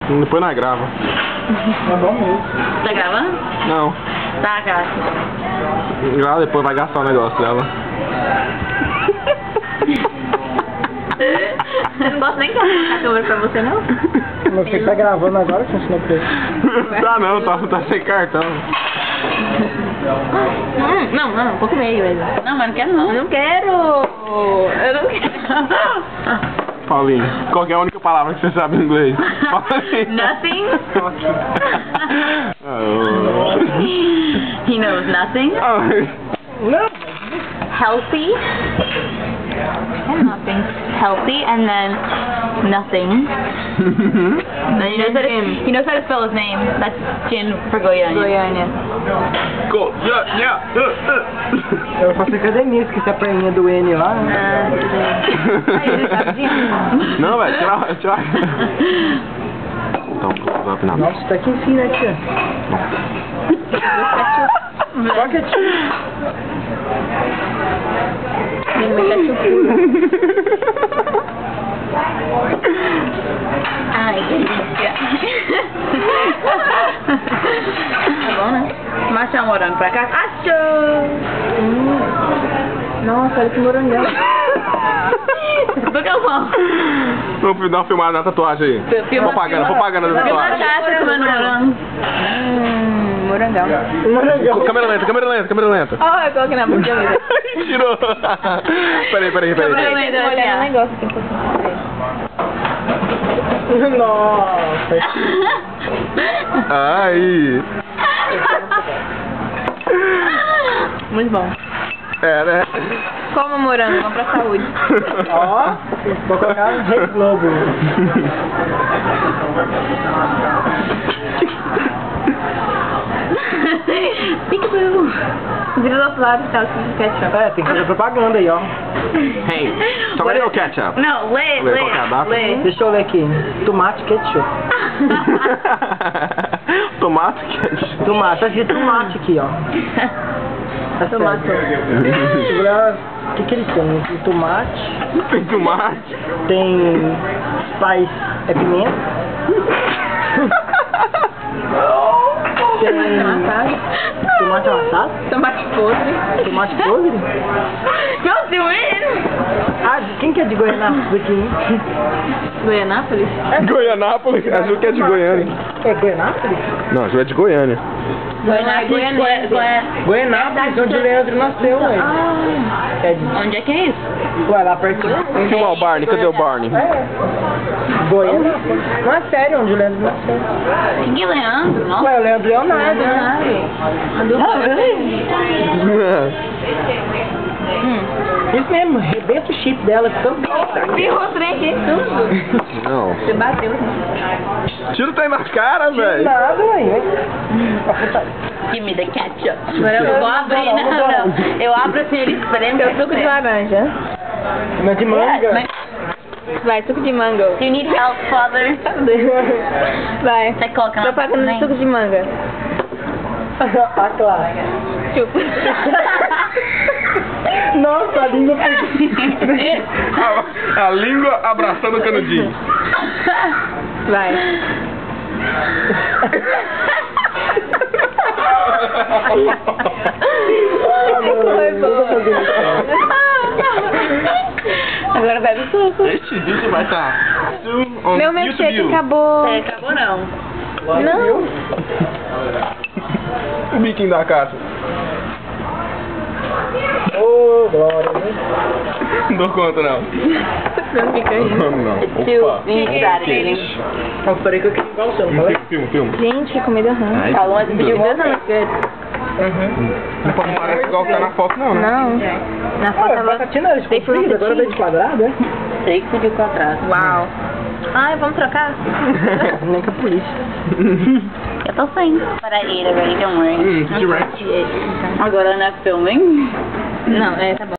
Depois nós grava. É bom mesmo. Tá gravando? Não. Tá, gasta. Grava depois, vai gastar o negócio dela. Você não gosta nem que a câmera pra você, não? Você tá gravando agora que ensinou pra ele. Tá não, tá sem cartão. Não, um pouco meio mesmo. Não, mas não quero não. Eu não quero. Eu não quero. Paulinho, qual que é a única palavra que você sabe em inglês? Nothing. Oh. He knows nothing. Não. Healthy. And nothing. Healthy and then nothing. Then he knows how to spell his name. That's Jin for Goiânia. Goiânia. Eu faço academia, esqueci a perninha do N lá. Não, velho, tchau. Então, vamos final. Nossa, tá aqui em cima, né, tia? Qual que é tia? Ai, que delícia. Tá bom, né? Vamos achar um morango pra cá? Achou! Nossa, olha que morangão. Do que eu falo? Vamos dar uma filmada na tatuagem aí. Propaganda da Filma a tatuagem. casa comendo morango. Morangão. Morangão. Câmera lenta. Ó, eu coloquei na boca de vida. Tirou. Peraí. Olha o negócio que eu Nossa. Aí. Muito bom. É, né? Coma morango, bom pra saúde. Ó, vou colocar um Rei Globo. Peekaboo. Vira do outro lado e tal, com ketchup. É, tem que fazer propaganda aí, ó. Hey, tomato ou ketchup? Não, lê. Deixa eu ler aqui. Tomate ketchup. Tomate ketchup. Tomate, tá escrito tomate aqui, ó. Tá Tomate. O que eles têm? Tem tomate. Tem tomate. Tem spice, é pimenta. Tem tomate amassado. Tomate podre. Tomate podre? Não, se Ah, quem que é de Goianápolis aqui? Goianápolis? Goianápolis? A Ju que é de Goiânia. É Goianápolis? Não, a Ju é de Goiânia. Goianápolis, onde o Leandro nasceu, ué. É de... Onde é que é isso? Ué, lá pertinho. Vamos filmar o Barney, cadê o Barney? Goianápolis. Não é sério, onde o Leandro nasceu. Que Leandro? Nossa. Ué, o Leandro Leonardo, né? Isso mesmo, rebenta o chip dela. Ferrou o trem aqui, tudo. Não. Você bateu. Tira o trem na cara, velho. Nada, ué. Give me the ketchup. Agora eu vou abrir, não. Eu abro assim, ele espreme. Eu suco de laranja. Mas de manga. Vai, suco de manga. Do you need help, father? Vai. Você coloca na Propaganda de suco de manga. Ah, claro. Chupa. Nossa, a língua A língua abraçando o canudinho. Vai. Agora bebe o suco. Este vídeo vai estar on Meu milkshake YouTube. acabou. Acabou não. Não. O biquinho da caixa. Ô, glória, né? Não dou conta, não. Não fica aí. Não. Opa. Exciting. Eu falei que eu queria igual o seu, não falei? Filma. Gente, que comida ruim. Ai, Falou, mas o vídeo Doesn't look good. Não parece igual que tá na foto, não, né? Não. Na foto Ah, tava... batatina era de They comprida, fruit agora veio de quadrado, né? Sei que pediu quadrado. Uau. Ai, vamos trocar? Nem com a polícia. Eu tô sem. But I ate already, don't worry. Direct. Agora não é filming. Não, tá bom.